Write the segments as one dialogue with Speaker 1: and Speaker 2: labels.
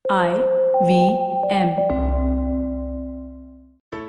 Speaker 1: IVM.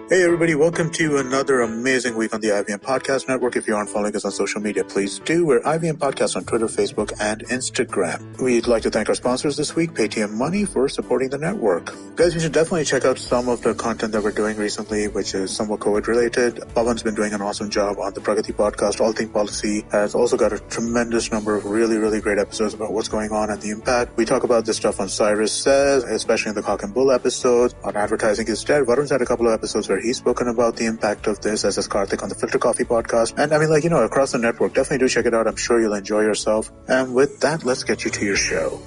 Speaker 2: Hey everybody, welcome to another amazing week on the IVM Podcast Network. If you aren't following us on social media, please do. We're IVM Podcast on Twitter, Facebook, and Instagram. We'd like to thank our sponsors this week, Paytm Money, for supporting the network. Guys, you should definitely check out some of the content that we're doing recently, which is somewhat COVID related. Pavan's been doing an awesome job on the Pragati Podcast. All Thing Policy has also got a tremendous number of really great episodes about what's going on and the impact. We talk about this stuff on Cyrus Says, especially in the Cock and Bull episodes. On Advertising is Dead, Varun's had a couple of episodes where he's spoken about the impact of this, as is Karthik on the Filter Coffee podcast. And across the network, definitely do check it out. I'm sure you'll enjoy yourself. And with that, let's get you to your show.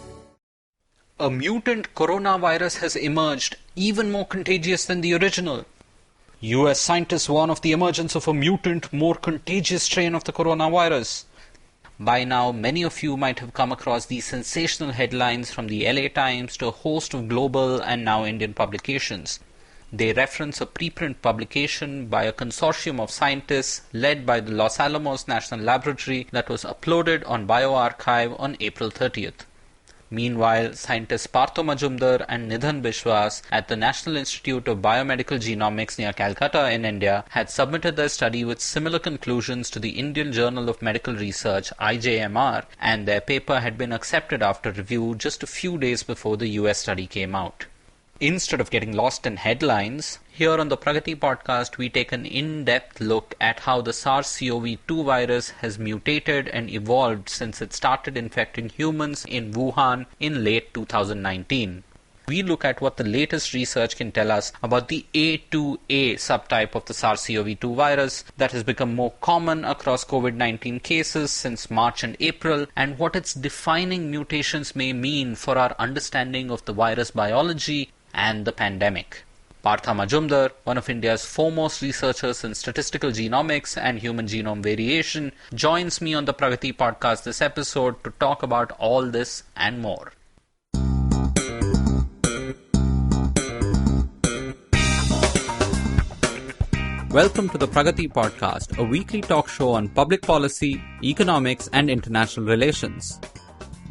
Speaker 3: A mutant coronavirus has emerged, even more contagious than the original. US scientists warn of the emergence of a mutant, more contagious strain of the coronavirus. By now, many of you might have come across these sensational headlines from the LA Times to a host of global and now Indian publications. They reference a preprint publication by a consortium of scientists led by the Los Alamos National Laboratory that was uploaded on bioRxiv on April 30th. Meanwhile, scientists Partha Majumder and NIdhan Biswas at the National Institute of Biomedical Genomics near Calcutta in India had submitted their study with similar conclusions to the Indian Journal of Medical Research (IJMR), and their paper had been accepted after review just a few days before the US study came out. Instead of getting lost in headlines, here on the Pragati Podcast we take an in-depth look at how the SARS-CoV-2 virus has mutated and evolved since it started infecting humans in Wuhan in late 2019. We look at what the latest research can tell us about the A2A subtype of the SARS-CoV-2 virus that has become more common across COVID-19 cases since March and April, and what its defining mutations may mean for our understanding of the virus biology and the pandemic. Partha Majumder, one of India's foremost researchers in statistical genomics and human genome variation, joins me on the Pragati Podcast this episode to talk about all this and more. Welcome to the Pragati Podcast, a weekly talk show on public policy, economics, and international relations.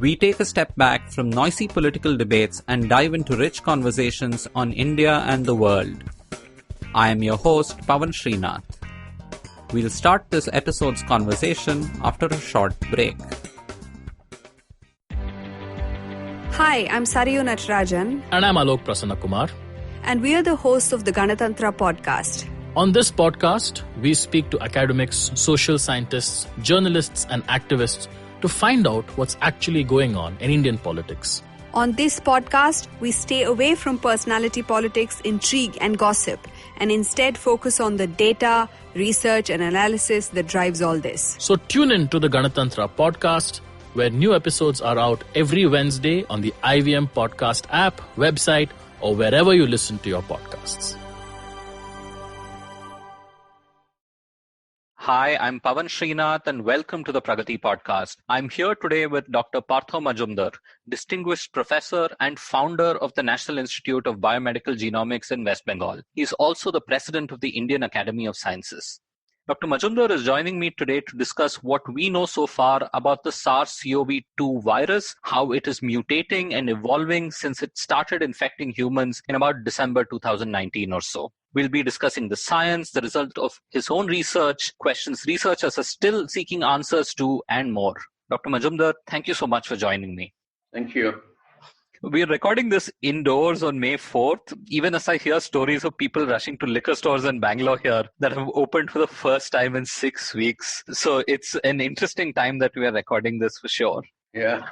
Speaker 3: We take a step back from noisy political debates and dive into rich conversations on India and the world. I am your host, Pavan Srinath. We'll start this episode's conversation after a short break.
Speaker 4: Hi, I'm Sarayu Natarajan.
Speaker 5: And I'm Alok Prasanna Kumar.
Speaker 4: And we are the hosts of the Ganatantra podcast.
Speaker 5: On this podcast, we speak to academics, social scientists, journalists, and activists to find out what's actually going on in Indian politics.
Speaker 4: On this podcast, we stay away from personality politics, intrigue, and gossip, and instead focus on the data, research, and analysis that drives all this.
Speaker 5: So tune in to the Ganatantra podcast, where new episodes are out every Wednesday on the IVM Podcast app, website, or wherever you listen to your podcasts.
Speaker 3: Hi, I'm Pavan Srinath and welcome to the Pragati Podcast. I'm here today with Dr. Partha Majumder, Distinguished Professor and founder of the National Institute of Biomedical Genomics in West Bengal. He's also the President of the Indian Academy of Sciences. Dr. Majumder is joining me today to discuss what we know so far about the SARS-CoV-2 virus, how it is mutating and evolving since it started infecting humans in about December 2019 or so. We'll be discussing the science, the result of his own research, questions researchers are still seeking answers to, and more. Dr. Majumder, thank you so much for joining me.
Speaker 6: Thank you.
Speaker 3: We're recording this indoors on May 4th, even as I hear stories of people rushing to liquor stores in Bangalore here that have opened for the first time in 6 weeks. So it's an interesting time that we are recording this for sure.
Speaker 6: Yeah.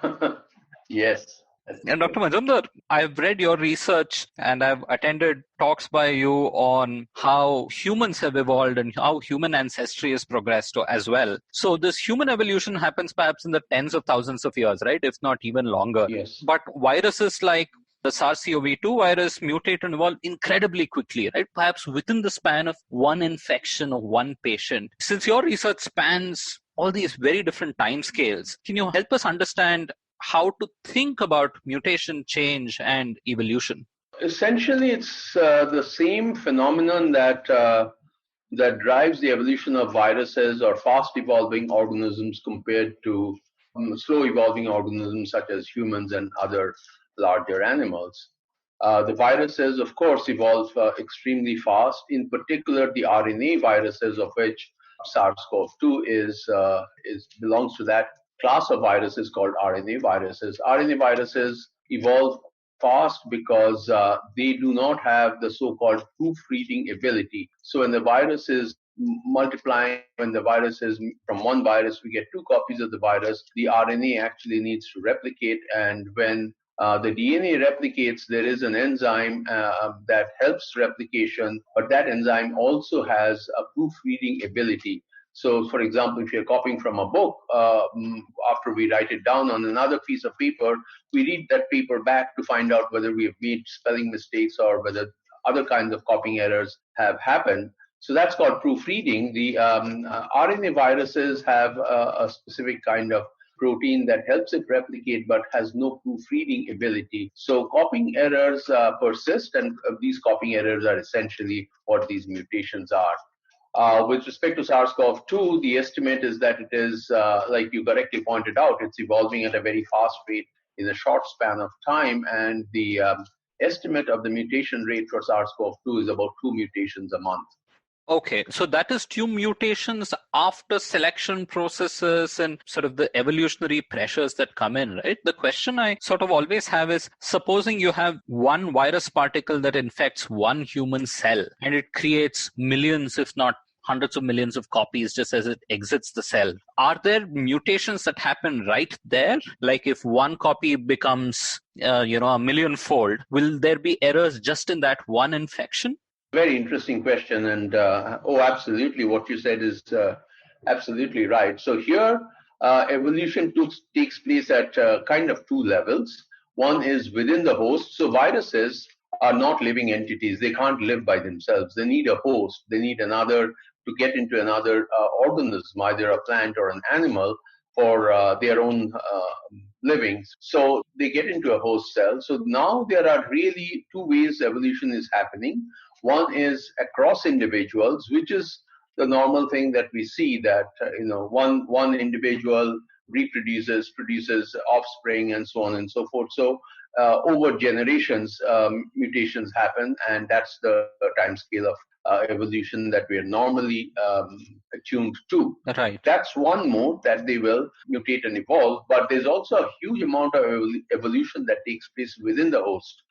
Speaker 6: Yes.
Speaker 3: And Dr. Majumder, I've read your research and I've attended talks by you on how humans have evolved and how human ancestry has progressed as well. So this human evolution happens perhaps in the tens of thousands of years, right? If not even longer.
Speaker 6: Yes.
Speaker 3: But viruses like the SARS-CoV-2 virus mutate and evolve incredibly quickly, right? Perhaps within the span of one infection of one patient. Since your research spans all these very different timescales, can you help us understand how to think about mutation, change, and evolution?
Speaker 6: Essentially, it's the same phenomenon that drives the evolution of viruses or fast-evolving organisms compared to slow-evolving organisms such as humans and other larger animals. The viruses, of course, evolve extremely fast. In particular, the RNA viruses, of which SARS-CoV-2 belongs to that class of viruses called RNA viruses. RNA viruses evolve fast because they do not have the so-called proofreading ability. So when the virus is multiplying, when the virus is from one virus, we get two copies of the virus. The RNA actually needs to replicate, and when the DNA replicates, there is an enzyme that helps replication, but that enzyme also has a proofreading ability. So, for example, if you're copying from a book, after we write it down on another piece of paper, we read that paper back to find out whether we have made spelling mistakes or whether other kinds of copying errors have happened. So that's called proofreading. The RNA viruses have a specific kind of protein that helps it replicate but has no proofreading ability. So copying errors persist, and these copying errors are essentially what these mutations are. With respect to SARS-CoV-2, the estimate is that it is, like you correctly pointed out, it's evolving at a very fast rate in a short span of time, and the estimate of the mutation rate for SARS-CoV-2 is about 2 mutations a month.
Speaker 3: Okay, so that is 2 mutations after selection processes and sort of the evolutionary pressures that come in, right? The question I sort of always have is, supposing you have one virus particle that infects one human cell and it creates millions, if not hundreds of millions of copies just as it exits the cell. Are there mutations that happen right there? Like if one copy becomes, a millionfold, will there be errors just in that one infection?
Speaker 6: Very interesting question, and absolutely, what you said is absolutely right. So here, evolution takes place at kind of 2 levels. One is within the host. So viruses are not living entities. They can't live by themselves. They need a host. They need another to get into another organism, either a plant or an animal, for their own living. So they get into a host cell. So now there are really 2 ways evolution is happening. One is across individuals, which is the normal thing that we see, that one individual produces offspring, and so on and so forth. So over generations, mutations happen, and that's the time scale of evolution that we are normally attuned to.
Speaker 3: Right.
Speaker 6: That's one mode that they will mutate and evolve, but there's also a huge amount of evolution that takes place within the host.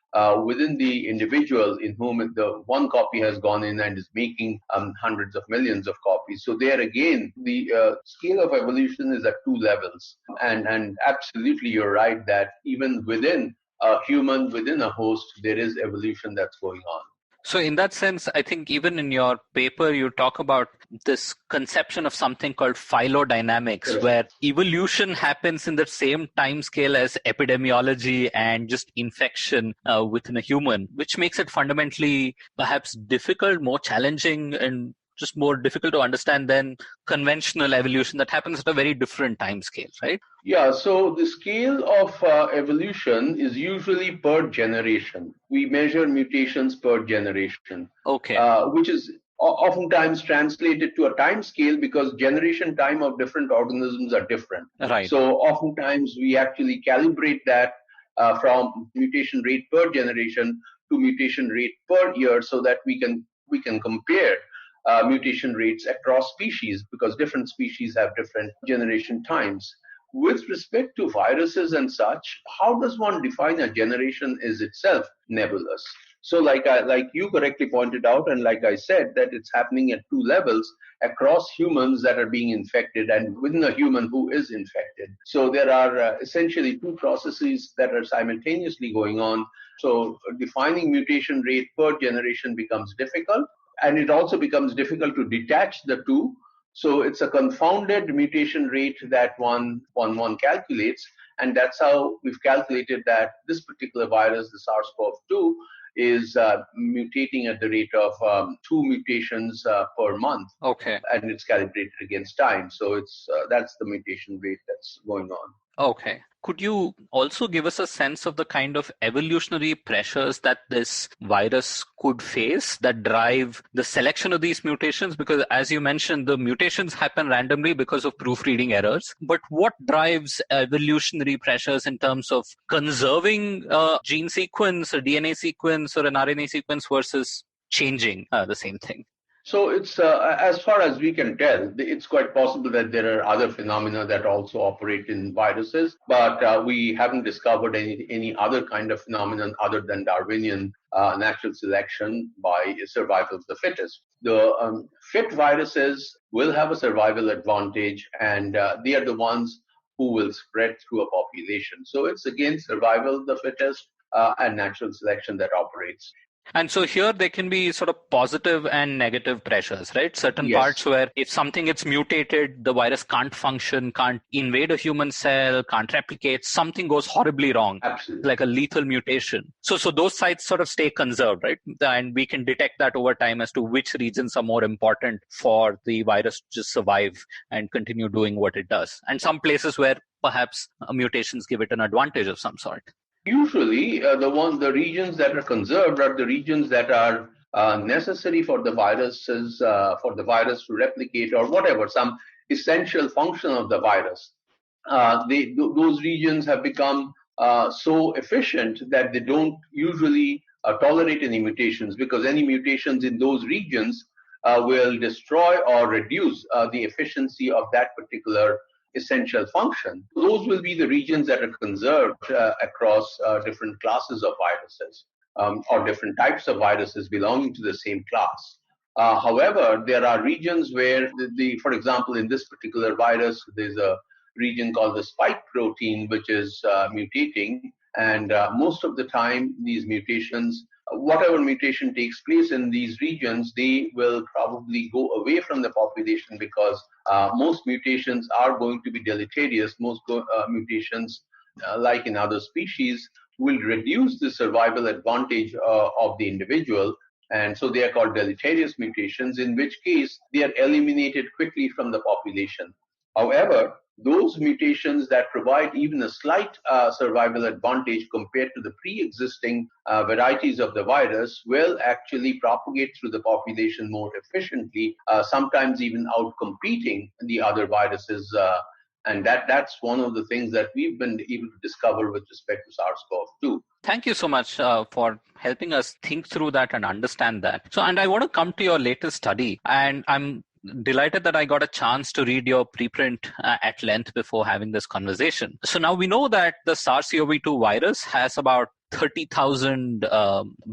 Speaker 6: Within the individual in whom the one copy has gone in and is making hundreds of millions of copies. So there again, the scale of evolution is at 2 levels. And absolutely, you're right that even within a human, within a host, there is evolution that's going on.
Speaker 3: So in that sense, I think even in your paper, you talk about this conception of something called phylodynamics,
Speaker 6: Correct.
Speaker 3: Where evolution happens in the same time scale as epidemiology and just infection within a human, which makes it fundamentally perhaps difficult, more challenging, and just more difficult to understand than conventional evolution that happens at a very different time scale, right?
Speaker 6: Yeah, so the scale of evolution is usually per generation. We measure mutations per generation.
Speaker 3: Okay.
Speaker 6: Which is oftentimes translated to a time scale because generation time of different organisms are different.
Speaker 3: Right.
Speaker 6: So oftentimes we actually calibrate that from mutation rate per generation to mutation rate per year so that we can compare mutation rates across species, because different species have different generation times. With respect to viruses and such, how does one define a generation is itself nebulous. So like you correctly pointed out, and like I said, that it's happening at 2 levels across humans that are being infected and within a human who is infected. So there are essentially 2 processes that are simultaneously going on. So defining mutation rate per generation becomes difficult. And it also becomes difficult to detach the 2. So it's a confounded mutation rate that one calculates. And that's how we've calculated that this particular virus, the SARS-CoV-2, is mutating at the rate of 2 mutations per month.
Speaker 3: Okay.
Speaker 6: And it's calibrated against time. So it's that's the mutation rate that's going on.
Speaker 3: Okay. Could you also give us a sense of the kind of evolutionary pressures that this virus could face that drive the selection of these mutations? Because as you mentioned, the mutations happen randomly because of proofreading errors. But what drives evolutionary pressures in terms of conserving a gene sequence, a DNA sequence, or an RNA sequence versus changing the same thing?
Speaker 6: So it's as far as we can tell, it's quite possible that there are other phenomena that also operate in viruses, but we haven't discovered any other kind of phenomenon other than Darwinian natural selection by survival of the fittest. The fit viruses will have a survival advantage, and they are the ones who will spread through a population. So it's again survival of the fittest and natural selection that operates.
Speaker 3: And so here there can be sort of positive and negative pressures, right? Certain
Speaker 6: Yes.
Speaker 3: parts where if something gets mutated, the virus can't function, can't invade a human cell, can't replicate, something goes horribly wrong.
Speaker 6: Absolutely.
Speaker 3: Like a lethal mutation. So those sites sort of stay conserved, right? And we can detect that over time as to which regions are more important for the virus to just survive and continue doing what it does. And some places where perhaps mutations give it an advantage of some sort.
Speaker 6: Usually, the regions that are conserved are the regions that are necessary for the virus to replicate or whatever, some essential function of the virus. Those regions have become so efficient that they don't usually tolerate any mutations, because any mutations in those regions will destroy or reduce the efficiency of that particular essential function. Those will be the regions that are conserved across different classes of viruses or different types of viruses belonging to the same class. However, there are regions where, for example, in this particular virus, there's a region called the spike protein, which is mutating. And most of the time, these mutations, whatever mutation takes place in these regions, they will probably go away from the population, because most mutations are going to be deleterious. Most mutations, like in other species, will reduce the survival advantage of the individual. And so they are called deleterious mutations, in which case they are eliminated quickly from the population. However, those mutations that provide even a slight survival advantage compared to the pre-existing varieties of the virus will actually propagate through the population more efficiently, sometimes even outcompeting the other viruses. And that's one of the things that we've been able to discover with respect to SARS-CoV-2.
Speaker 3: Thank you so much for helping us think through that and understand that. So, and I want to come to your latest study, and I'm delighted that I got a chance to read your preprint at length before having this conversation. So now we know that the SARS-CoV-2 virus has about 30,000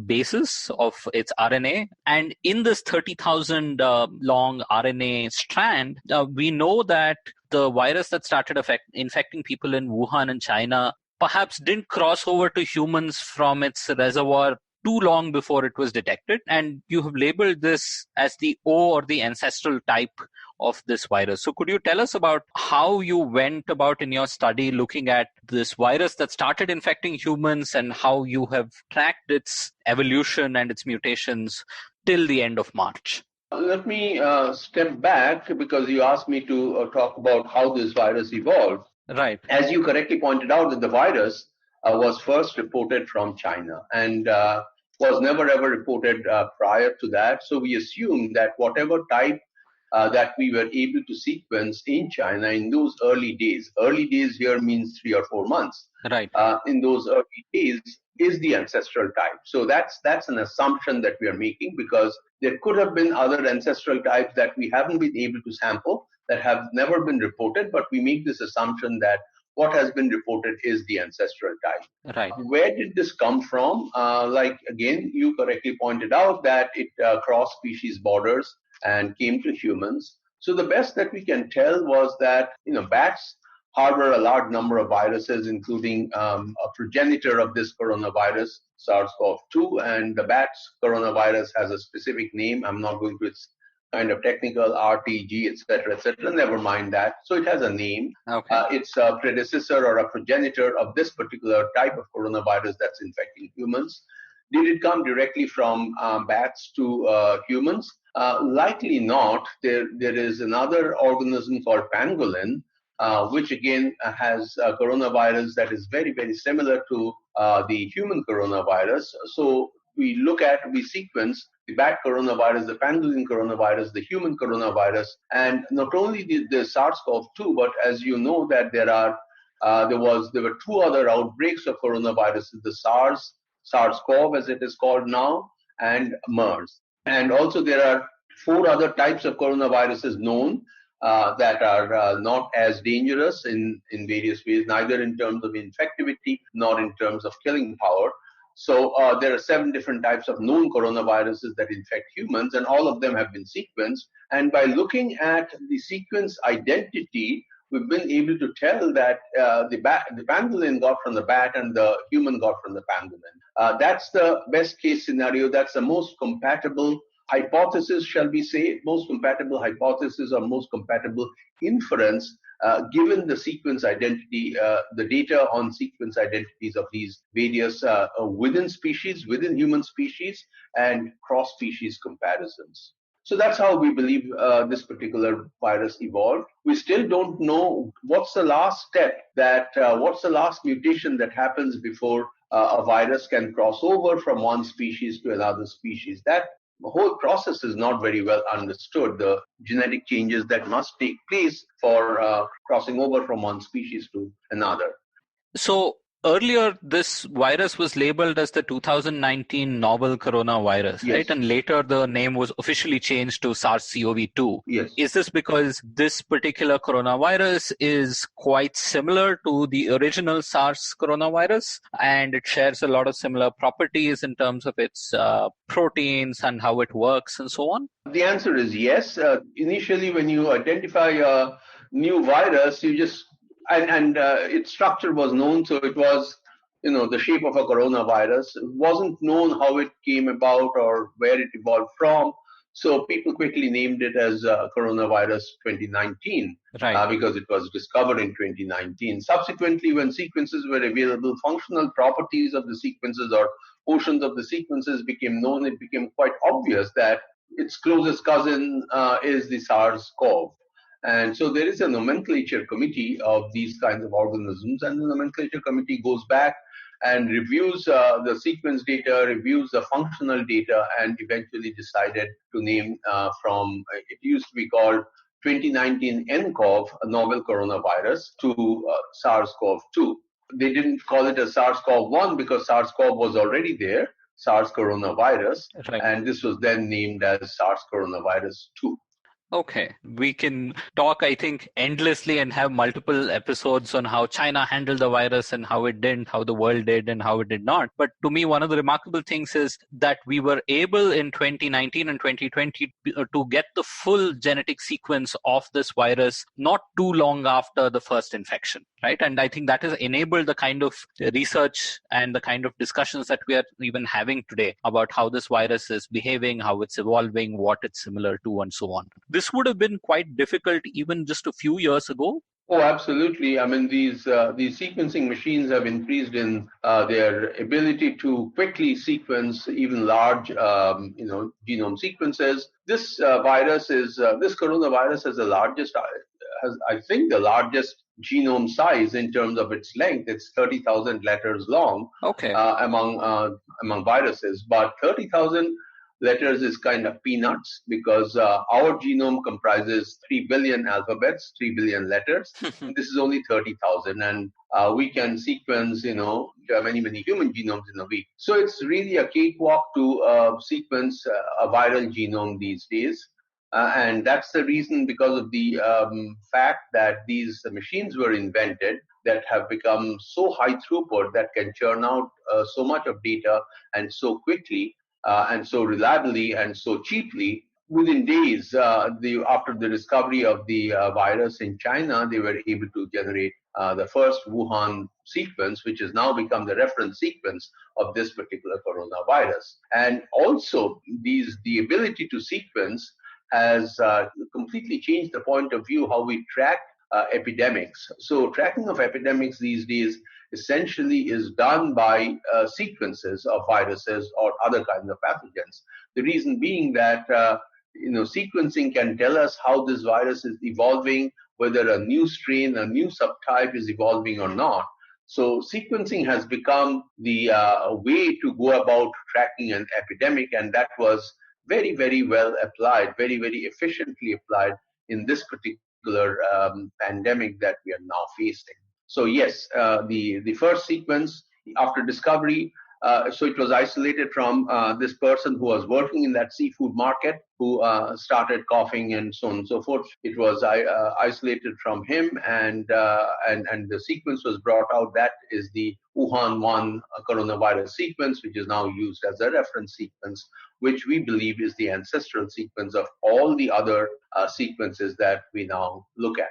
Speaker 3: bases of its RNA. And in this 30,000 long RNA strand, we know that the virus that started infecting people in Wuhan in China perhaps didn't cross over to humans from its reservoir too long before it was detected. And you have labeled this as the O, or the ancestral type of this virus. So could you tell us about how you went about in your study looking at this virus that started infecting humans and how you have tracked its evolution and its mutations till the end of March?
Speaker 6: Let me step back, because you asked me to talk about how this virus evolved.
Speaker 3: Right.
Speaker 6: As you correctly pointed out, that the virus was first reported from China and was never ever reported prior to that. So we assume that whatever type that we were able to sequence in China in those early days here means 3 or 4 months.
Speaker 3: Right.
Speaker 6: In those early days is the ancestral type. So that's an assumption that we are making, because there could have been other ancestral types that we haven't been able to sample, that have never been reported, but we make this assumption that what has been reported is the ancestral type.
Speaker 3: Right.
Speaker 6: Where did this come from? Again, you correctly pointed out that it crossed species borders and came to humans. So the best that we can tell was that, bats harbor a large number of viruses, including a progenitor of this coronavirus, SARS-CoV-2, and the bat's coronavirus has a specific name. I'm not going to its kind of technical RTG, etc., never mind that. So it has a name.
Speaker 3: Okay.
Speaker 6: It's a predecessor or a progenitor of this particular type of coronavirus that's infecting humans. Did it come directly from bats to humans? Likely not. There is another organism called pangolin, which again has a coronavirus that is very, very similar to the human coronavirus. So we sequence the bat coronavirus, the pangolin coronavirus, the human coronavirus, and not only the SARS-CoV-2, but as you know that there were two other outbreaks of coronaviruses: the SARS-CoV as it is called now, and MERS. And also there are 4 other types of coronaviruses known that are not as dangerous in various ways, neither in terms of infectivity nor in terms of killing power. So there are 7 different types of known coronaviruses that infect humans, and all of them have been sequenced. And by looking at the sequence identity, we've been able to tell that the pangolin got from the bat and the human got from the pangolin. That's the best case scenario. That's the most compatible hypothesis, shall we say, most compatible hypothesis or most compatible inference, given the sequence identity, the data on sequence identities of these various within species, within human species, and cross-species comparisons. So that's how we believe this particular virus evolved. We still don't know what's the last step, what's the last mutation that happens before a virus can cross over from one species to another species. That whole process is not very well understood, the genetic changes that must take place for crossing over from one species to another.
Speaker 3: So earlier, this virus was labeled as the 2019 novel coronavirus,
Speaker 6: Yes.
Speaker 3: right? And later the name was officially changed to SARS-CoV-2.
Speaker 6: Yes.
Speaker 3: Is this because this particular coronavirus is quite similar to the original SARS coronavirus, and it shares a lot of similar properties in terms of its proteins and how it works and so on?
Speaker 6: The answer is yes. Initially, when you identify a new virus, you just its structure was known, so it was, the shape of a coronavirus. It wasn't known how it came about or where it evolved from, so people quickly named it as coronavirus 2019,
Speaker 3: right?
Speaker 6: Because it was discovered in 2019. Subsequently, when sequences were available, functional properties of the sequences or portions of the sequences became known. It became quite obvious that its closest cousin is the SARS-CoV. And so there is a nomenclature committee of these kinds of organisms, and the nomenclature committee goes back and reviews the sequence data, reviews the functional data, and eventually decided to name it used to be called 2019 nCoV, a novel coronavirus, to SARS-CoV-2. They didn't call it a SARS-CoV-1 because SARS-CoV was already there, SARS coronavirus,
Speaker 3: right.
Speaker 6: And this was then named as SARS coronavirus 2.
Speaker 3: Okay, we can talk, I think, endlessly and have multiple episodes on how China handled the virus and how it didn't, how the world did and how it did not. But to me, one of the remarkable things is that we were able in 2019 and 2020 to get the full genetic sequence of this virus not too long after the first infection, right? And I think that has enabled the kind of research and the kind of discussions that we are even having today about how this virus is behaving, how it's evolving, what it's similar to, and so on. This would have been quite difficult even just a few years ago.
Speaker 6: Oh, absolutely. I mean, these sequencing machines have increased in their ability to quickly sequence even large, genome sequences. This coronavirus has the largest genome size in terms of its length. It's 30,000 letters long.
Speaker 3: Okay.
Speaker 6: Among viruses, but 30,000 letters is kind of peanuts because our genome comprises 3 billion alphabets, 3 billion letters. This is only 30,000, and we can sequence, many, many human genomes in a week. So it's really a cakewalk to sequence a viral genome these days. And that's the reason, because of the fact that these machines were invented that have become so high throughput that can churn out so much of data and so quickly. And so reliably and so cheaply. Within days, after the discovery of the virus in China, they were able to generate the first Wuhan sequence, which has now become the reference sequence of this particular coronavirus. And also, the ability to sequence has completely changed the point of view how we track epidemics. So tracking of epidemics these days essentially is done by sequences of viruses or other kinds of pathogens. The reason being that sequencing can tell us how this virus is evolving, whether a new strain, a new subtype is evolving or not. So sequencing has become the way to go about tracking an epidemic, and that was very, very well applied, very, very efficiently applied in this particular pandemic that we are now facing. So yes, the first sequence after discovery, so it was isolated from this person who was working in that seafood market, who started coughing and so on and so forth. It was isolated from him, and the sequence was brought out. That is the Wuhan 1 coronavirus sequence, which is now used as a reference sequence, which we believe is the ancestral sequence of all the other sequences that we now look at.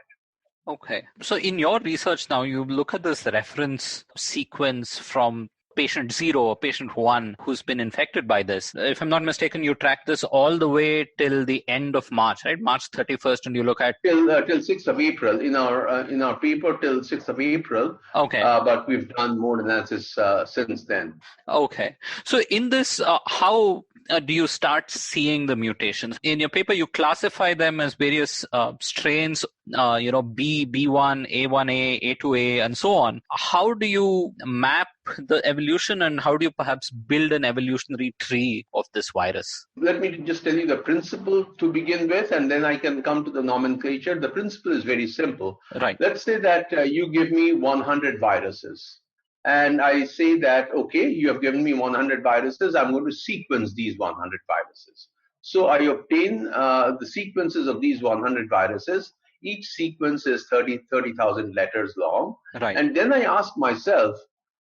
Speaker 3: Okay. So in your research now, you look at this reference sequence from patient 0 or patient 1 who's been infected by this. If I'm not mistaken, you track this all the way till the end of March, right? March 31st, and you look at
Speaker 6: till 6th of April in our paper till 6th of April.
Speaker 3: Okay.
Speaker 6: But we've done more analysis since then.
Speaker 3: Okay. So in this, how do you start seeing the mutations? In your paper, you classify them as various strains, B, B1, A1A, A2A, and so on. How do you map the evolution, and how do you perhaps build an evolutionary tree of this virus?
Speaker 6: Let me just tell you the principle to begin with, and then I can come to the nomenclature. The principle is very simple.
Speaker 3: Right.
Speaker 6: Let's say that you give me 100 viruses. And I say that, okay, you have given me 100 viruses. I'm going to sequence these 100 viruses. So I obtain the sequences of these 100 viruses. Each sequence is 30,000 letters long.
Speaker 3: Right.
Speaker 6: And then I ask myself,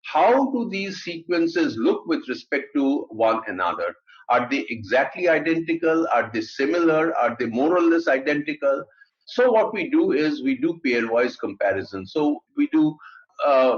Speaker 6: how do these sequences look with respect to one another? Are they exactly identical? Are they similar? Are they more or less identical? So what we do is we do pairwise comparison. So we do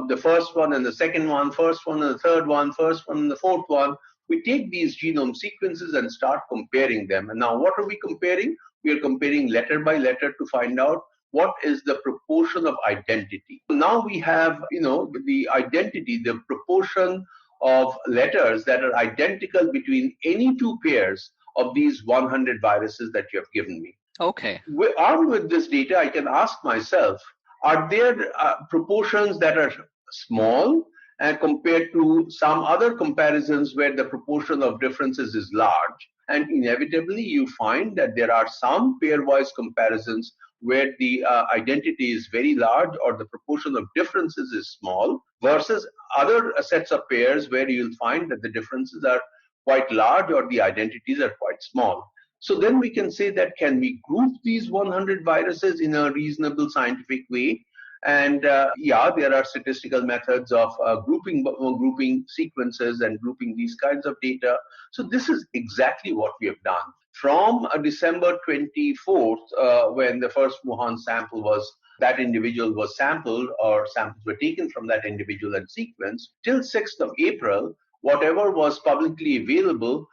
Speaker 6: the first one and the second one, first one and the third one, first one and the fourth one. We take these genome sequences and start comparing them. And now what are we comparing? We are comparing letter by letter to find out what is the proportion of identity. Now we have, the identity, the proportion of letters that are identical between any two pairs of these 100 viruses that you have given me.
Speaker 3: Okay.
Speaker 6: Armed with this data, I can ask myself, are there proportions that are small and compared to some other comparisons where the proportion of differences is large? And inevitably, you find that there are some pairwise comparisons where the identity is very large or the proportion of differences is small, versus other sets of pairs where you'll find that the differences are quite large or the identities are quite small. So then we can say that, can we group these 100 viruses in a reasonable scientific way? And there are statistical methods of grouping sequences and grouping these kinds of data. So this is exactly what we have done. From December 24th, when the first Wuhan sample that individual was sampled, or samples were taken from that individual and sequenced, till 6th of April, whatever was publicly available,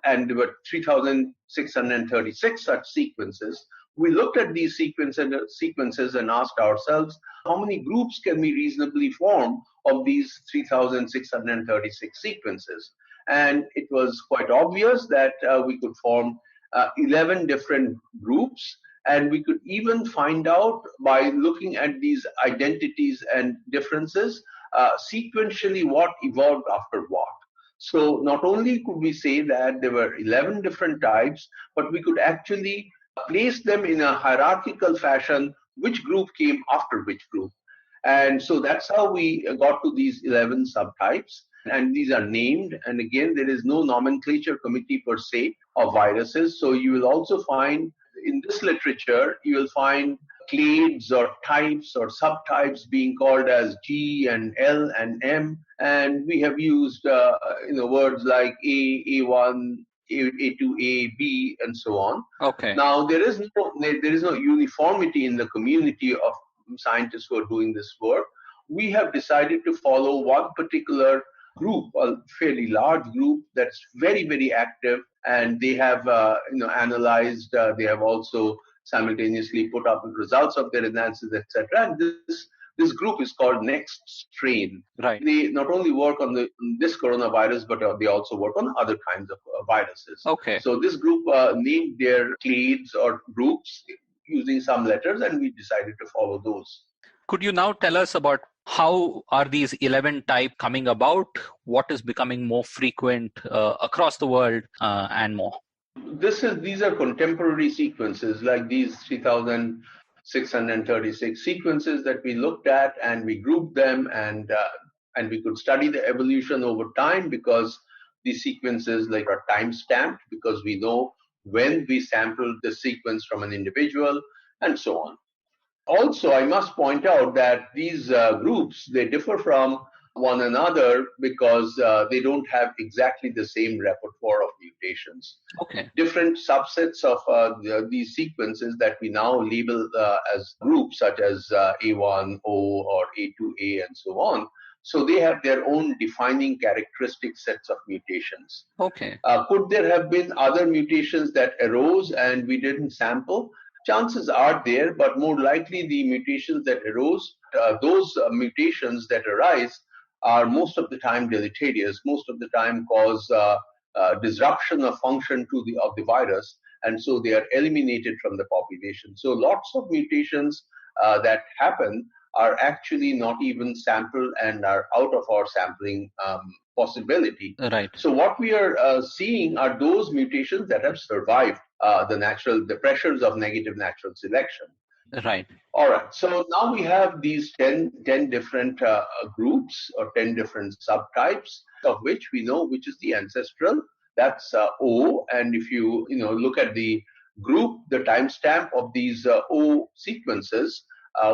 Speaker 6: and there were 3,636 such sequences. We looked at these sequences and asked ourselves, how many groups can we reasonably form of these 3,636 sequences? And it was quite obvious that we could form 11 different groups, and we could even find out by looking at these identities and differences sequentially what evolved after what. So not only could we say that there were 11 different types, but we could actually place them in a hierarchical fashion, which group came after which group. And so that's how we got to these 11 subtypes. And these are named. And again, there is no nomenclature committee per se of viruses. So you will also find in this literature, you will find clades or types or subtypes being called as G and L and M. And we have used words like A, A1, A2, A, B, and so on.
Speaker 3: Okay.
Speaker 6: Now there is no uniformity in the community of scientists who are doing this work. We have decided to follow one particular group, a fairly large group that's very, very active, and they have analyzed. They have also simultaneously put up the results of their analysis, etc. And this group is called Next Strain.
Speaker 3: Right.
Speaker 6: They not only work on this coronavirus, but they also work on other kinds of viruses.
Speaker 3: Okay.
Speaker 6: So this group named their clades or groups using some letters, and we decided to follow those.
Speaker 3: Could you now tell us about how are these 11 type coming about? What is becoming more frequent across the world and more?
Speaker 6: These are contemporary sequences, like these 3,636 sequences that we looked at, and we grouped them, and we could study the evolution over time because these sequences are time stamped because we know when we sampled the sequence from an individual and so on. Also, I must point out that these groups, they differ from one another because they don't have exactly the same repertoire of mutations.
Speaker 3: Okay.
Speaker 6: Different subsets of these sequences that we now label as groups, such as A1, O, or A2A, and so on. So they have their own defining characteristic sets of mutations.
Speaker 3: Okay.
Speaker 6: Could there have been other mutations that arose and we didn't sample? Chances are there, but more likely the mutations that arose, those mutations that arise are most of the time deleterious, most of the time cause disruption of function of the virus, and so they are eliminated from the population. So lots of mutations that happen are actually not even sampled and are out of our sampling possibility.
Speaker 3: Right.
Speaker 6: So what we are seeing are those mutations that have survived the pressures of negative natural selection.
Speaker 3: Right.
Speaker 6: All right. So now we have these 10 different groups or 10 different subtypes, of which we know which is the ancestral. That's O. And if you look at the group, the timestamp of these O sequences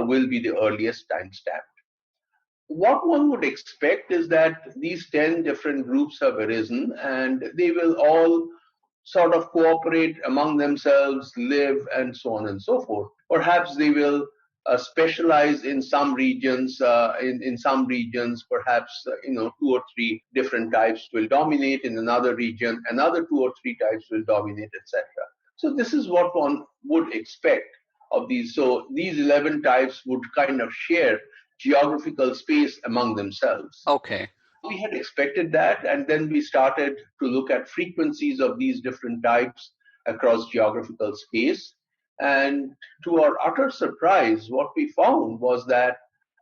Speaker 6: will be the earliest timestamp. What one would expect is that these 10 different groups have arisen and they will all sort of cooperate among themselves, live, and so on and so forth. Perhaps they will specialize in some regions. In some regions, perhaps 2 or 3 different types will dominate. In another region, another 2 or 3 types will dominate, etc. So this is what one would expect of these. So these 11 types would kind of share geographical space among themselves.
Speaker 3: Okay.
Speaker 6: We had expected that, and then we started to look at frequencies of these different types across geographical space. And to our utter surprise, what we found was that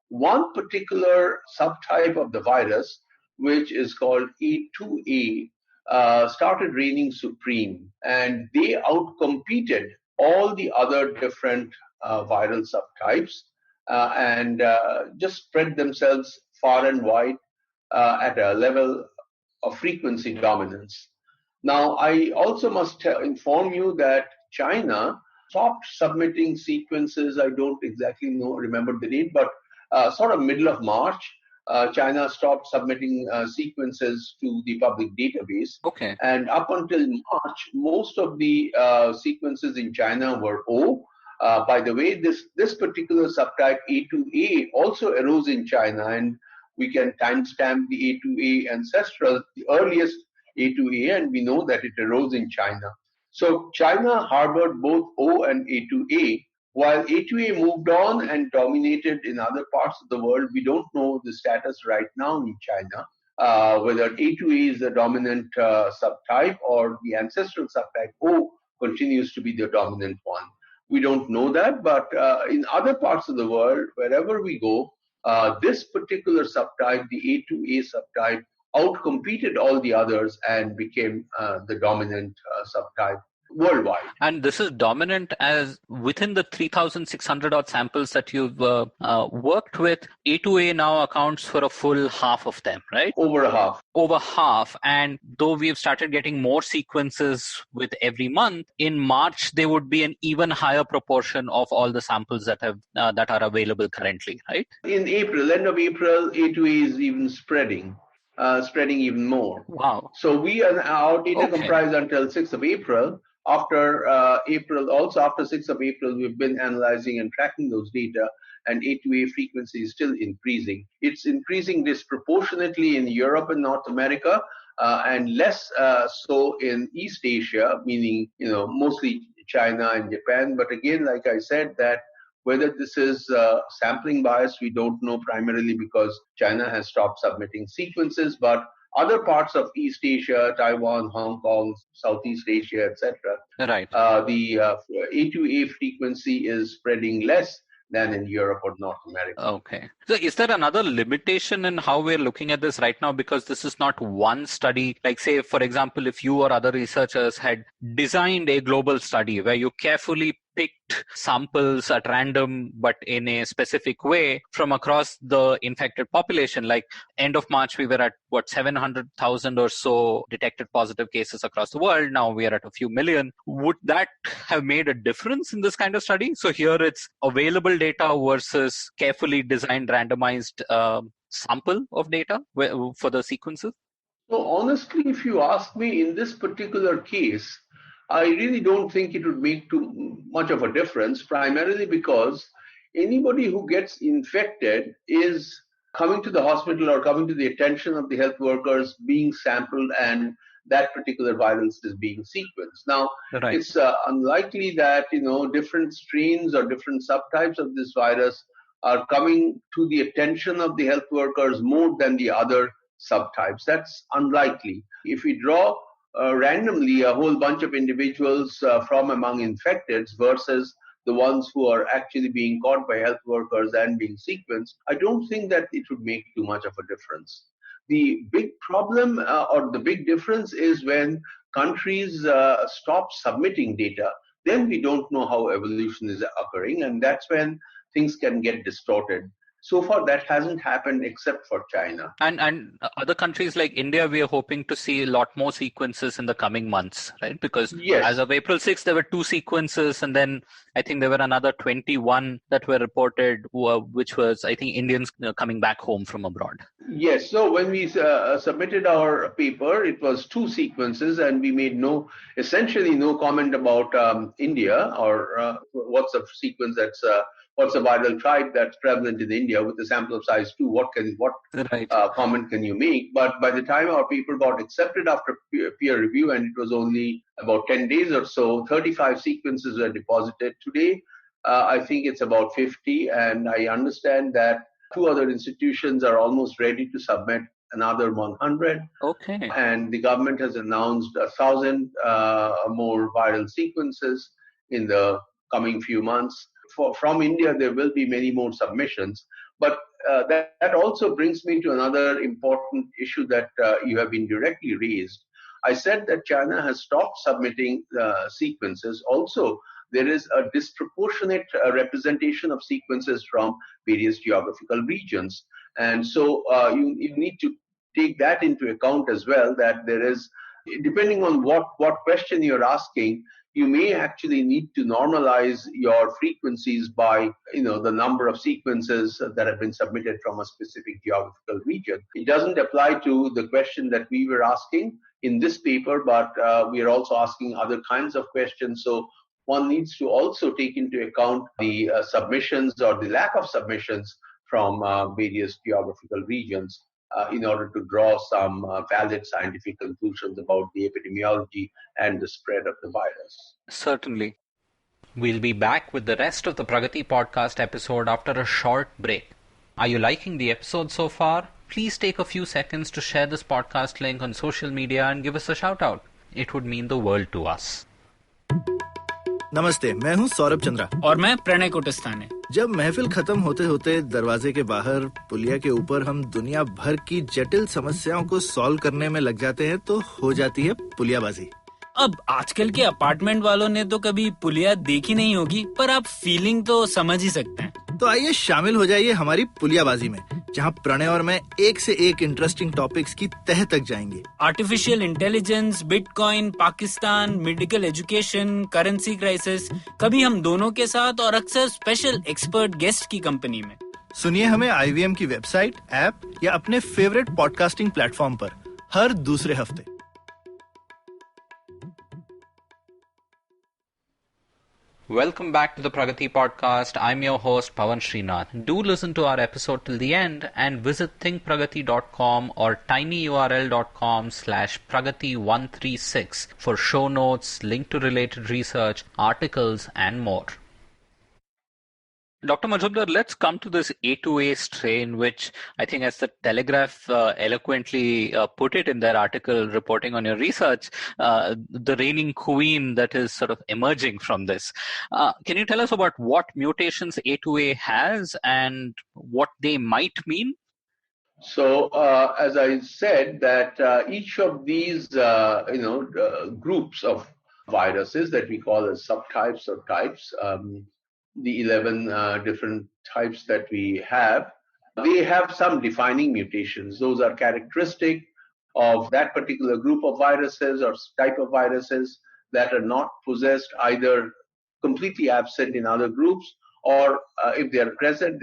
Speaker 6: one particular subtype of the virus, which is called A2A, started reigning supreme, and they outcompeted all the other different viral subtypes and just spread themselves far and wide at a level of frequency dominance. Now, I also must inform you that China stopped submitting sequences. I don't exactly remember the date, but sort of middle of March, China stopped submitting sequences to the public database.
Speaker 3: Okay.
Speaker 6: And up until March, most of the sequences in China were O. By the way, this particular subtype A2A also arose in China, and we can timestamp the A2A ancestral, the earliest A2A, and we know that it arose in China. So China harbored both O and A2A. While A2A moved on and dominated in other parts of the world, we don't know the status right now in China, whether A2A is the dominant subtype or the ancestral subtype O continues to be the dominant one. We don't know that, but in other parts of the world, wherever we go, this particular subtype, the A2A subtype, outcompeted all the others and became the dominant subtype worldwide.
Speaker 3: And this is dominant as within the 3,600 odd samples that you've worked with. A2A now accounts for a full half of them, right?
Speaker 6: Over half.
Speaker 3: Over half. And though we've started getting more sequences with every month, in March there would be an even higher proportion of all the samples that have that are available currently, right?
Speaker 6: In April, end of April, A2A is even spreading even more.
Speaker 3: Wow.
Speaker 6: So our data comprise until 6th of April. After April, also after 6th of April, we've been analyzing and tracking those data, and A2A frequency is still increasing. It's increasing disproportionately in Europe and North America, and less so in East Asia, meaning mostly China and Japan. But again, like I said, that whether this is sampling bias, we don't know, primarily because China has stopped submitting sequences. But other parts of East Asia, Taiwan, Hong Kong, Southeast Asia, etc.,
Speaker 3: Right.
Speaker 6: the A2A frequency is spreading less than in Europe or North America.
Speaker 3: Okay. So is there another limitation in how we're looking at this right now? Because this is not one study. Like, say, for example, if you or other researchers had designed a global study where you carefully picked samples at random but in a specific way from across the infected population, like end of March we were at 700,000 or so detected positive cases across the world. Now we are at a few million. Would that have made a difference in this kind of study? So here it's available data versus carefully designed randomized sample of data for the sequences?
Speaker 6: So honestly, if you ask me, in this particular case, I really don't think it would make too much of a difference, primarily because anybody who gets infected is coming to the hospital or coming to the attention of the health workers, being sampled, and that particular virus is being sequenced. Now,
Speaker 3: Right.
Speaker 6: It's unlikely that different strains or different subtypes of this virus are coming to the attention of the health workers more than the other subtypes. That's unlikely. If we draw randomly a whole bunch of individuals from among infecteds versus the ones who are actually being caught by health workers and being sequenced, I don't think that it would make too much of a difference. The big problem or the big difference is when countries stop submitting data. Then we don't know how evolution is occurring, and that's when things can get distorted. So far, that hasn't happened except for China.
Speaker 3: And other countries like India, we are hoping to see a lot more sequences in the coming months, right? Because
Speaker 6: Yes.
Speaker 3: As of April 6th, there were 2 sequences, and then I think there were another 21 that were reported, which was, I think, Indians coming back home from abroad.
Speaker 6: Yes, so when we submitted our paper, it was 2 sequences, and we made essentially no comment about India or what's a sequence that's what's a viral type that's prevalent in India with a sample of size 2. What
Speaker 3: Right.
Speaker 6: comment can you make? But by the time our paper got accepted after peer review, and it was only about 10 days or so, 35 sequences were deposited. Today, I think it's about 50, and I understand that 2 other institutions are almost ready to submit another 100.
Speaker 3: Okay.
Speaker 6: And the government has announced 1,000 more viral sequences in the coming few months. From India, there will be many more submissions. But that also brings me to another important issue that you have been directly raised. I said that China has stopped submitting sequences. Also, there is a disproportionate representation of sequences from various geographical regions. And so you need to take that into account as well, that there is, depending on what question you're asking, you may actually need to normalize your frequencies by the number of sequences that have been submitted from a specific geographical region. It doesn't apply to the question that we were asking in this paper, but we are also asking other kinds of questions. So one needs to also take into account the submissions or the lack of submissions from various geographical regions in order to draw some valid scientific conclusions about the epidemiology and the spread of the virus.
Speaker 3: Certainly. We'll be back with the rest of the Pragati Podcast episode after a short break. Are you liking the episode so far? Please take a few seconds to share this podcast link on social media and give us a shout out. It would mean the world to us.
Speaker 1: नमस्ते, मैं हूं सौरभ चंद्रा
Speaker 7: और मैं प्रणय कोटस्थाने।
Speaker 1: जब महफिल खत्म होते होते दरवाजे के बाहर पुलिया के ऊपर हम दुनिया भर की जटिल समस्याओं को सॉल्व करने में लग जाते हैं तो हो जाती है पुलियाबाजी।
Speaker 7: अब आजकल के अपार्टमेंट वालों ने तो कभी पुलिया देखी नहीं होगी, पर आप फीलिंग तो समझ ही सकते हैं।
Speaker 1: तो आइए शामिल हो जाइए हमारी पुलियाबाजी में, जहां प्रणय और मैं एक से एक इंटरेस्टिंग टॉपिक्स की तह तक जाएंगे।
Speaker 7: Artificial intelligence, bitcoin, Pakistan, medical education, currency crisis, कभी हम दोनों के साथ और अक्सर स्पेशल एक्सपर्ट गेस्ट की कंपनी में।
Speaker 1: सुनिए हमें IVM की वेबसाइट, ऐप या अपने फेवरेट पॉडकास्टिंग प्लेटफॉर्म पर हर दूसरे हफ्ते।
Speaker 3: Welcome back to the Pragati Podcast. I'm your host, Pavan Srinath. Do listen to our episode till the end and visit thinkpragati.com or tinyurl.com/pragati136 for show notes, link to related research, articles, and more. Dr. Majumder, let's come to this A2A strain, which I think, as the Telegraph eloquently put it in their article reporting on your research, the reigning queen that is sort of emerging from this. Can you tell us about what mutations A2A has and what they might mean?
Speaker 6: So, as I said, that each of these, groups of viruses that we call as subtypes or types, the 11 different types that we have, they have some defining mutations. Those are characteristic of that particular group of viruses or type of viruses that are not possessed, either completely absent in other groups, or if they are present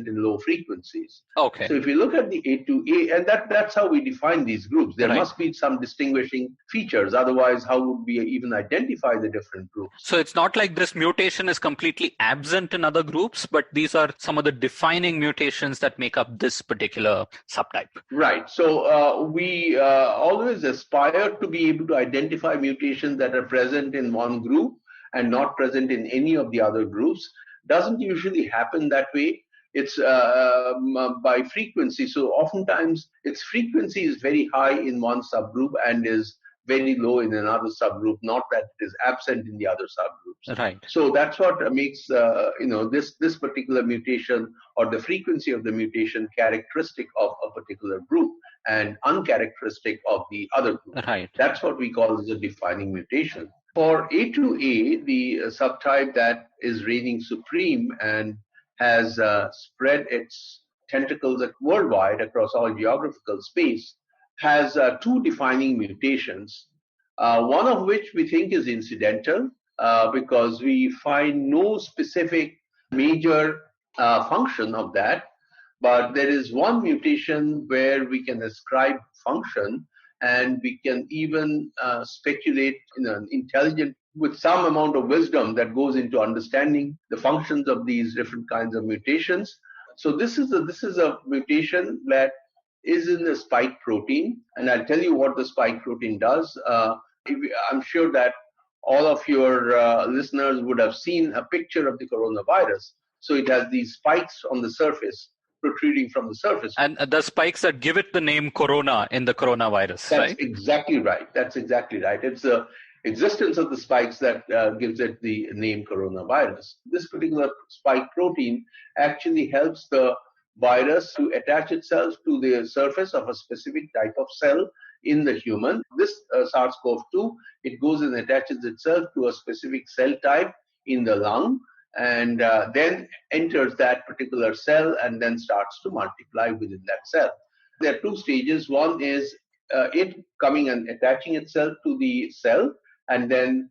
Speaker 6: in low frequencies.
Speaker 3: Okay.
Speaker 6: So if you look at the A2A, and that's how we define these groups. There must be some distinguishing features. Otherwise, how would we even identify the different groups?
Speaker 3: So it's not like this mutation is completely absent in other groups, but these are some of the defining mutations that make up this particular subtype.
Speaker 6: Right. So we always aspire to be able to identify mutations that are present in one group and not present in any of the other groups. Doesn't usually happen that way. It's by frequency. So oftentimes its frequency is very high in one subgroup and is very low in another subgroup, not that it is absent in the other subgroups.
Speaker 3: Right.
Speaker 6: So that's what makes this particular mutation or the frequency of the mutation characteristic of a particular group and uncharacteristic of the other group.
Speaker 3: Right.
Speaker 6: That's what we call as a defining mutation. For A2A, the subtype that is reigning supreme and has spread its tentacles worldwide across all geographical space, has two defining mutations, one of which we think is incidental because we find no specific major function of that, but there is one mutation where we can ascribe function, and we can even speculate in an intelligent, with some amount of wisdom that goes into understanding the functions of these different kinds of mutations. So this is a mutation that is in the spike protein, and I'll tell you what the spike protein does. I'm sure that all of your listeners would have seen a picture of the coronavirus. So it has these spikes on the surface, protruding from the surface.
Speaker 3: And the spikes that give it the name corona in the coronavirus,
Speaker 6: That's
Speaker 3: right?
Speaker 6: exactly right. That's exactly right. It's the existence of the spikes that gives it the name coronavirus. This particular spike protein actually helps the virus to attach itself to the surface of a specific type of cell in the human. This SARS-CoV-2, it goes and attaches itself to a specific cell type in the lung, and then enters that particular cell and then starts to multiply within that cell. There are two stages. One is it coming and attaching itself to the cell, and then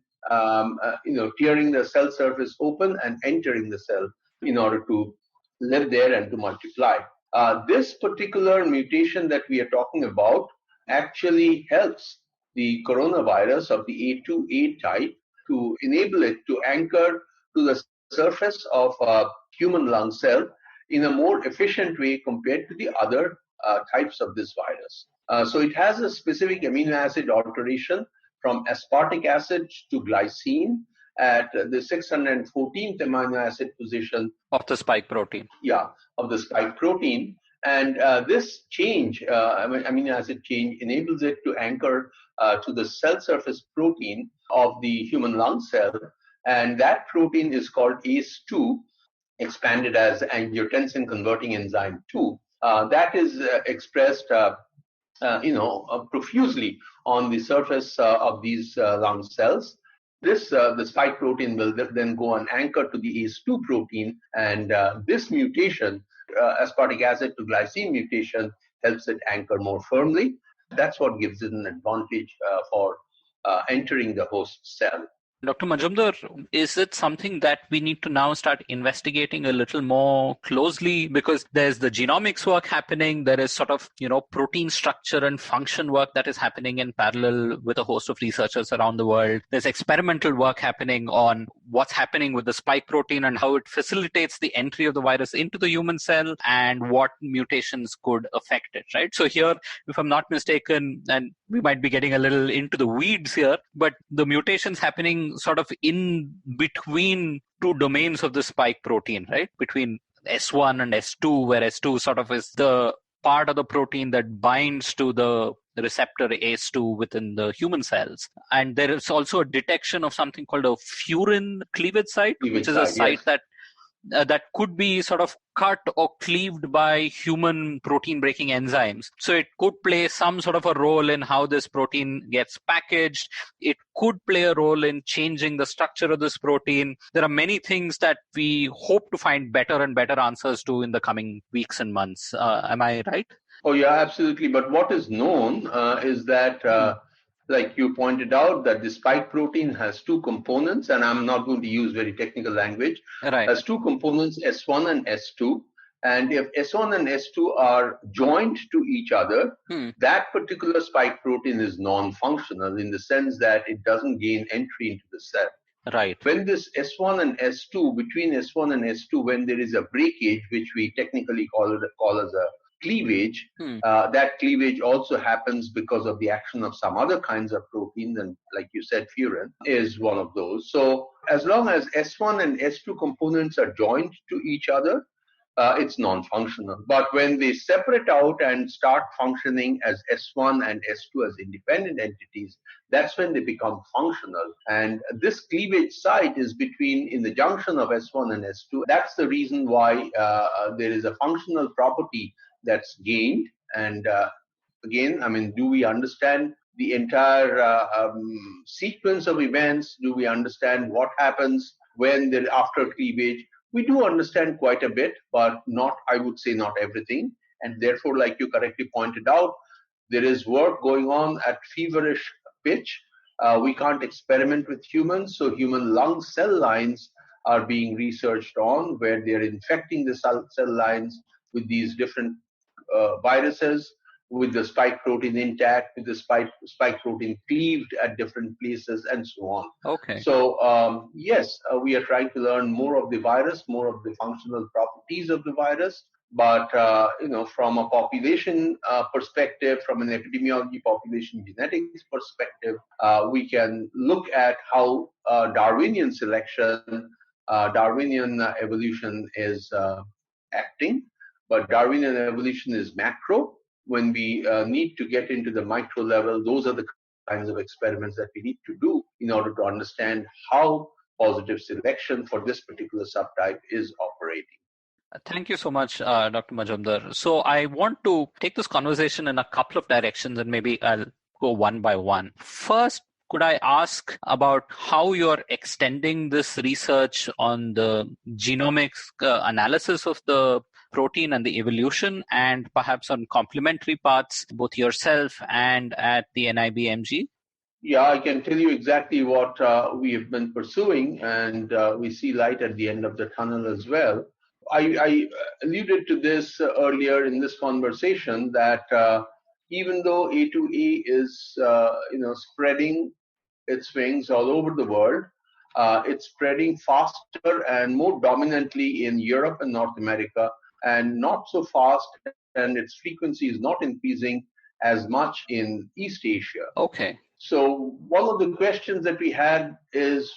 Speaker 6: tearing the cell surface open and entering the cell in order to live there and to multiply. This particular mutation that we are talking about actually helps the coronavirus of the A2A type to enable it to anchor to the surface of a human lung cell in a more efficient way compared to the other types of this virus. So it has a specific amino acid alteration from aspartic acid to glycine at the 614th amino acid position
Speaker 3: of the spike protein.
Speaker 6: Yeah, of the spike protein. And this change, amino acid change, enables it to anchor to the cell surface protein of the human lung cell. And that protein is called ACE2, expanded as angiotensin converting enzyme 2. That is expressed, profusely on the surface of these lung cells. The spike protein will then go and anchor to the ACE2 protein, and this mutation, aspartic acid to glycine mutation, helps it anchor more firmly. That's what gives it an advantage for entering the host cell.
Speaker 3: Dr. Majumder, is it something that we need to now start investigating a little more closely? Because there's the genomics work happening, there is sort of, protein structure and function work that is happening in parallel with a host of researchers around the world. There's experimental work happening on what's happening with the spike protein and how it facilitates the entry of the virus into the human cell and what mutations could affect it, right? So here, if I'm not mistaken, and we might be getting a little into the weeds here, but the mutations happening sitting sort of in between two domains of the spike protein, right? Between S1 and S2, where S2 sort of is the part of the protein that binds to the receptor ACE2 within the human cells. And there is also a detection of something called a furin cleavage site, which is a site that could be sort of cut or cleaved by human protein breaking enzymes. So it could play some sort of a role in how this protein gets packaged. It could play a role in changing the structure of this protein. There are many things that we hope to find better and better answers to in the coming weeks and months. Am I right?
Speaker 6: Oh, yeah, absolutely. But what is known is that like you pointed out, that the spike protein has two components, and I'm not going to use very technical language.
Speaker 3: Right.
Speaker 6: Has two components, S1 and S2. And if S1 and S2 are joined to each other, that particular spike protein is non-functional in the sense that it doesn't gain entry into the cell.
Speaker 3: Right.
Speaker 6: When this S1 and S2, between S1 and S2, when there is a breakage, which we technically call as a cleavage, that cleavage also happens because of the action of some other kinds of proteins, and like you said, furin is one of those. So as long as S1 and S2 components are joined to each other, it's non-functional. But when they separate out and start functioning as S1 and S2 as independent entities, that's when they become functional. And this cleavage site is in the junction of S1 and S2. That's the reason why there is a functional property that's gained. And again, I mean, do we understand the entire sequence of events? Do we understand what happens when after cleavage? We do understand quite a bit, but I would say not everything. And therefore, like you correctly pointed out, there is work going on at feverish pitch. We can't experiment with humans, so human lung cell lines are being researched on, where they're infecting the cell lines with these different viruses, with the spike protein intact, with the spike protein cleaved at different places, and so on.
Speaker 3: Okay.
Speaker 6: So yes, we are trying to learn more of the virus, more of the functional properties of the virus. But from a population perspective, from an epidemiology, population genetics perspective, we can look at how Darwinian selection, Darwinian evolution is acting. But Darwinian evolution is macro. When we need to get into the micro level, those are the kinds of experiments that we need to do in order to understand how positive selection for this particular subtype is operating.
Speaker 3: Thank you so much, Dr. Majumder. So I want to take this conversation in a couple of directions, and maybe I'll go one by one. First, could I ask about how you're extending this research on the genomics analysis of the protein and the evolution, and perhaps on complementary paths, both yourself and at the NIBMG?
Speaker 6: Yeah, I can tell you exactly what we have been pursuing, and we see light at the end of the tunnel as well. I alluded to this earlier in this conversation that even though A2A is spreading its wings all over the world, it's spreading faster and more dominantly in Europe and North America, and not so fast, and its frequency is not increasing as much in East Asia.
Speaker 3: Okay.
Speaker 6: So one of the questions that we had is,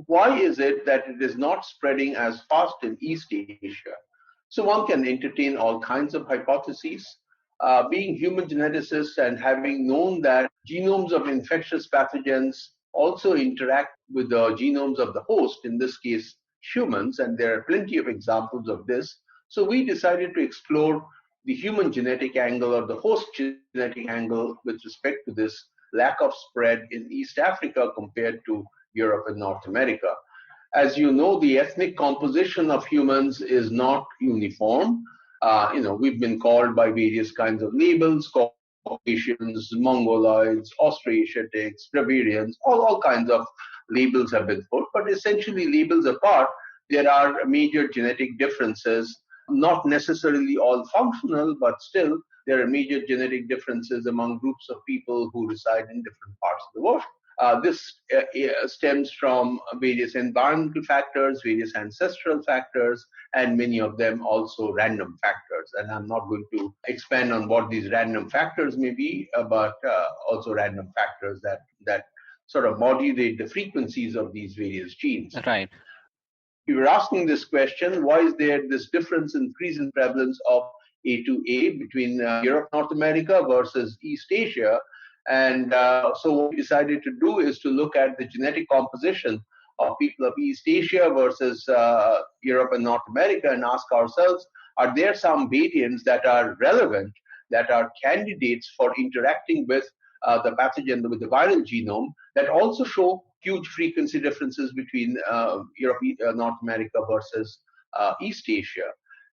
Speaker 6: why is it that it is not spreading as fast in East Asia? So one can entertain all kinds of hypotheses. Being human geneticists and having known that genomes of infectious pathogens also interact with the genomes of the host, in this case humans, and there are plenty of examples of this. So we decided to explore the human genetic angle or the host genetic angle with respect to this lack of spread in East Africa compared to Europe and North America. As you know, the ethnic composition of humans is not uniform. We've been called by various kinds of labels, Caucasians, Mongoloids, Austroasiatics, Dravidians, all kinds of labels have been put, but essentially labels apart, there are major genetic differences, not necessarily all functional, but still there are major genetic differences among groups of people who reside in different parts of the world. This stems from various environmental factors, various ancestral factors, and many of them also random factors. And I'm not going to expand on what these random factors may be, but also random factors that sort of modulate the frequencies of these various genes.
Speaker 3: Right.
Speaker 6: We were asking this question, why is there this difference in increase in prevalence of A2A between Europe, North America versus East Asia? And so what we decided to do is to look at the genetic composition of people of East Asia versus Europe and North America and ask ourselves, are there some variants that are relevant, that are candidates for interacting with the pathogen, with the viral genome, that also show huge frequency differences between Europe, North America versus East Asia.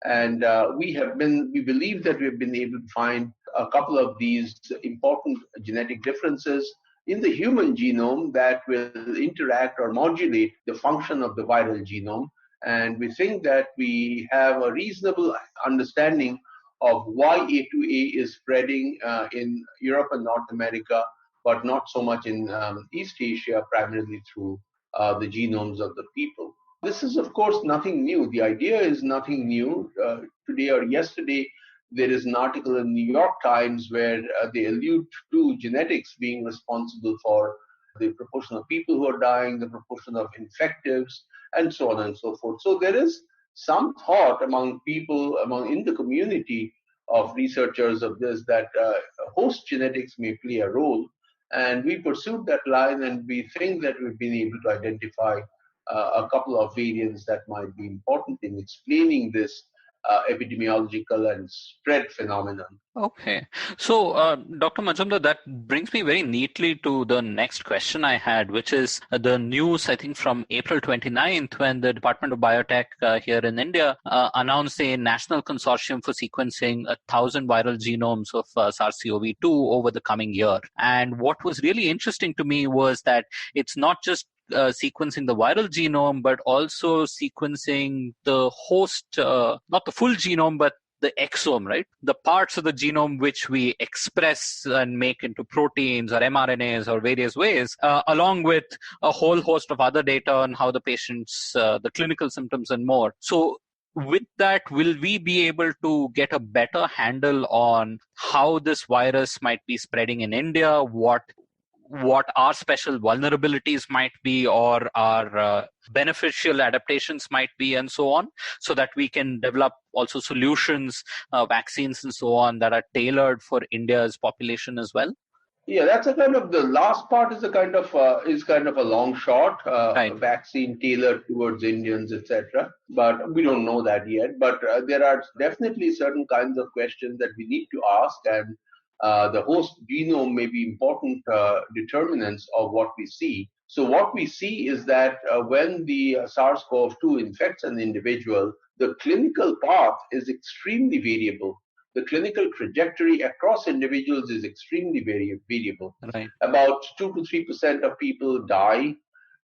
Speaker 6: And we believe that we've been able to find a couple of these important genetic differences in the human genome that will interact or modulate the function of the viral genome. And we think that we have a reasonable understanding of why A2A is spreading in Europe and North America, but not so much in East Asia, primarily through the genomes of the people. This is, of course, nothing new. The idea is nothing new. Today or yesterday, there is an article in New York Times where they allude to genetics being responsible for the proportion of people who are dying, the proportion of infectives, and so on and so forth. So there is some thought among people, in the community of researchers of this, that host genetics may play a role. And we pursued that line, and we think that we've been able to identify a couple of variants that might be important in explaining this epidemiological and spread phenomenon.
Speaker 3: Okay. So, Dr. Majumder, that brings me very neatly to the next question I had, which is the news, I think, from April 29th, when the Department of Biotech here in India announced a national consortium for sequencing 1,000 viral genomes of SARS-CoV-2 over the coming year. And what was really interesting to me was that it's not just sequencing the viral genome, but also sequencing the host, not the full genome, but the exome, right? The parts of the genome which we express and make into proteins or mRNAs or various ways, along with a whole host of other data on how the patient's, the clinical symptoms and more. So with that, will we be able to get a better handle on how this virus might be spreading in India, what our special vulnerabilities might be, or our beneficial adaptations might be, and so on, so that we can develop also solutions, vaccines and so on, that are tailored for India's population as well?
Speaker 6: Yeah, that's a kind of, the last part is a kind of a long shot,
Speaker 3: Right.
Speaker 6: vaccine tailored towards Indians, etc. But we don't know that yet. But there are definitely certain kinds of questions that we need to ask, and the host genome may be important determinants of what we see. So what we see is that when the SARS-CoV-2 infects an individual, the clinical path is extremely variable. The clinical trajectory across individuals is extremely variable.
Speaker 3: Right.
Speaker 6: About 2 to 3% of people die.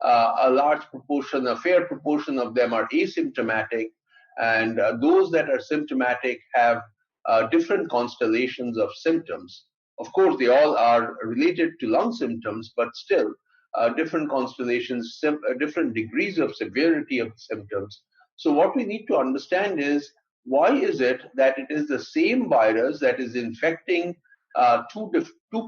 Speaker 6: A fair proportion of them are asymptomatic, and those that are symptomatic have different constellations of symptoms. Of course, they all are related to lung symptoms, but still different constellations, different degrees of severity of symptoms. So what we need to understand is, why is it that it is the same virus that is infecting two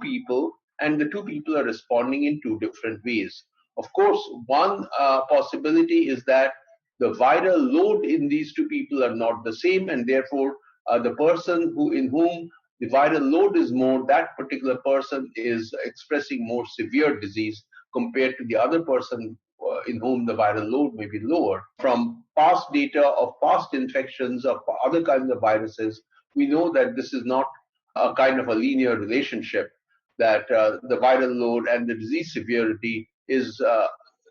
Speaker 6: people, and the two people are responding in two different ways? Of course, one possibility is that the viral load in these two people are not the same, and therefore the person in whom the viral load is more, that particular person is expressing more severe disease compared to the other person in whom the viral load may be lower. From past data of past infections of other kinds of viruses, we know that this is not a kind of a linear relationship, that the viral load and the disease severity is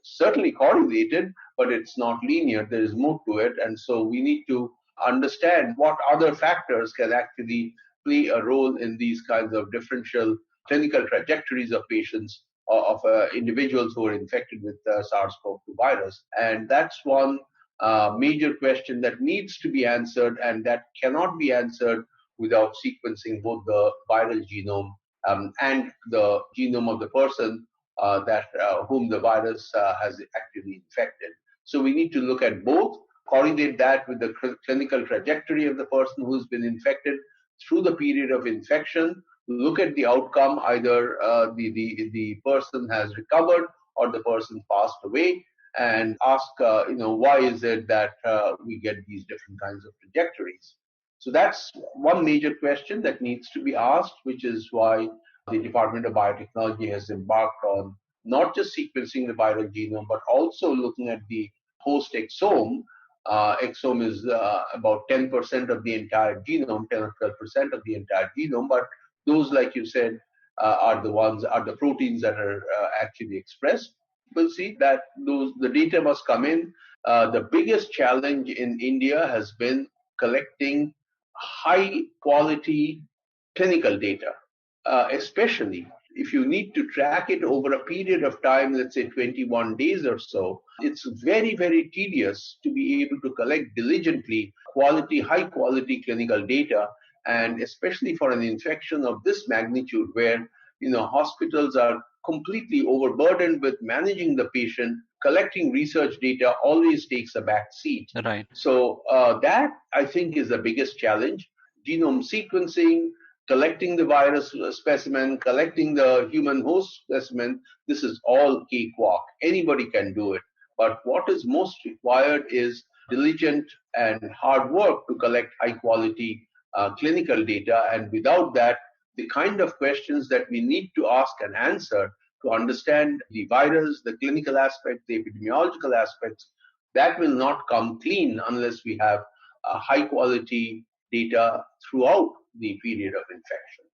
Speaker 6: certainly correlated, but it's not linear. There is more to it. And so we need to understand what other factors can actually play a role in these kinds of differential clinical trajectories of patients, of individuals who are infected with SARS-CoV-2 virus. And that's one major question that needs to be answered, and that cannot be answered without sequencing both the viral genome and the genome of the person whom the virus has actively infected. So we need to look at both, correlate that with the clinical trajectory of the person who's been infected through the period of infection, look at the outcome, either the person has recovered or the person passed away, and ask, why is it that we get these different kinds of trajectories? So that's one major question that needs to be asked, which is why the Department of Biotechnology has embarked on not just sequencing the viral genome, but also looking at the host exome. Exome is about 10% of the entire genome, 10 or 12% of the entire genome, but those, like you said, are the proteins that are actually expressed. We'll see that the data must come in. The biggest challenge in India has been collecting high quality clinical data, especially if you need to track it over a period of time, let's say 21 days or so. It's very, very tedious to be able to collect diligently high quality clinical data, and especially for an infection of this magnitude, where hospitals are completely overburdened with managing the patient. Collecting research data always takes a back seat.
Speaker 3: Right.
Speaker 6: So that, I think, is the biggest challenge. Genome sequencing, collecting the virus specimen, collecting the human host specimen, this is all cakewalk. Anybody can do it. But what is most required is diligent and hard work to collect high quality clinical data. And without that, the kind of questions that we need to ask and answer to understand the virus, the clinical aspect, the epidemiological aspects, that will not come clean unless we have high quality data throughout the period of infection.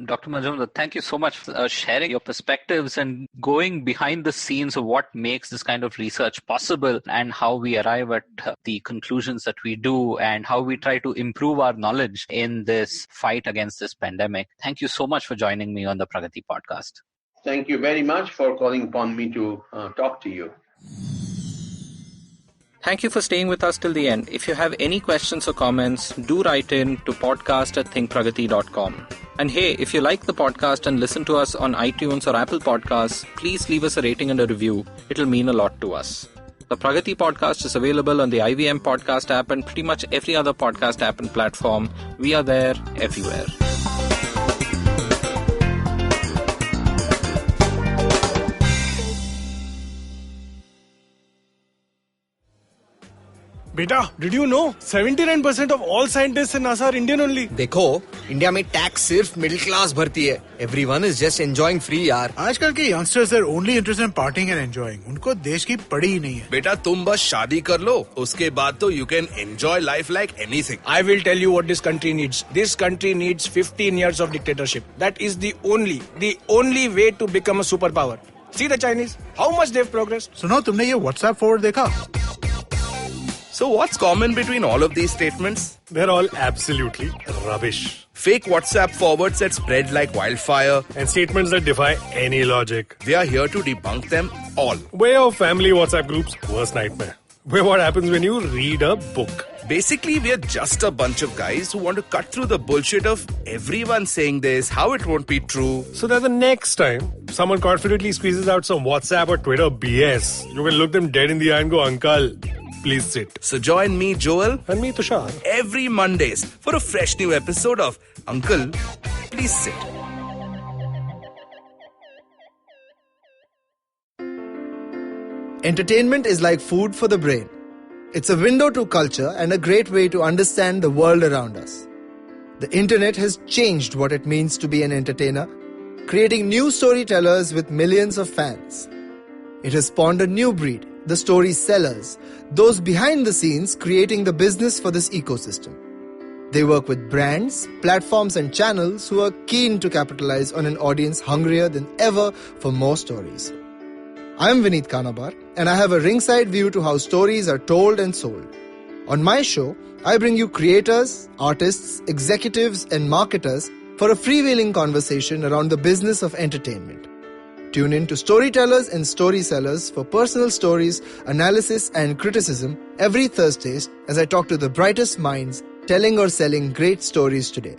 Speaker 3: Dr. Majumder, thank you so much for sharing your perspectives and going behind the scenes of what makes this kind of research possible and how we arrive at the conclusions that we do and how we try to improve our knowledge in this fight against this pandemic. Thank you so much for joining me on the Pragati Podcast.
Speaker 6: Thank you very much for calling upon me to talk to you.
Speaker 3: Thank you for staying with us till the end. If you have any questions or comments, do write in to podcast@thinkpragati.com. And hey, if you like the podcast and listen to us on iTunes or Apple Podcasts, please leave us a rating and a review. It'll mean a lot to us. The Pragati Podcast is available on the IVM Podcast app and pretty much every other podcast app and platform. We are there everywhere.
Speaker 8: बेटा, did you know 79% of all scientists in NASA are Indian only?
Speaker 9: देखो, India में tax सिर्फ middle class भरती है. Everyone is just enjoying free यार.
Speaker 2: आजकल के youngsters are only interested in partying and enjoying. उनको देश की पड़ी ही नहीं है.
Speaker 10: बेटा, तुम बस शादी कर लो, उसके बाद तो you can enjoy life like anything.
Speaker 8: I will tell you what this country needs. This country needs 15 years of dictatorship. That is the only way to become a superpower. See the Chinese, how much they've progressed.
Speaker 2: सुनो, तुमने ये WhatsApp forward देखा?
Speaker 10: So what's common between all of these statements?
Speaker 8: They're all absolutely rubbish.
Speaker 10: Fake WhatsApp forwards that spread like wildfire.
Speaker 8: And statements that defy any logic.
Speaker 10: We are here to debunk them all.
Speaker 8: Way of family WhatsApp groups, worst nightmare. Where what happens when you read a book.
Speaker 10: Basically, we're just a bunch of guys who want to cut through the bullshit of everyone saying this, how it won't be true.
Speaker 8: So that the next time someone confidently squeezes out some WhatsApp or Twitter BS, you can look them dead in the eye and go, Uncle, please sit.
Speaker 10: So join me, Joel.
Speaker 8: And me, Tushar.
Speaker 10: Every Mondays for a fresh new episode of Uncle, Please Sit.
Speaker 9: Entertainment is like food for the brain. It's a window to culture and a great way to understand the world around us. The internet has changed what it means to be an entertainer, creating new storytellers with millions of fans. It has spawned a new breed, the story sellers, those behind the scenes creating the business for this ecosystem. They work with brands, platforms and channels who are keen to capitalize on an audience hungrier than ever for more stories. I'm Vineet Kanabar, and I have a ringside view to how stories are told and sold. On my show, I bring you creators, artists, executives, and marketers for a freewheeling conversation around the business of entertainment. Tune in to Storytellers and Story Sellers for personal stories, analysis, and criticism every Thursdays as I talk to the brightest minds telling or selling great stories today.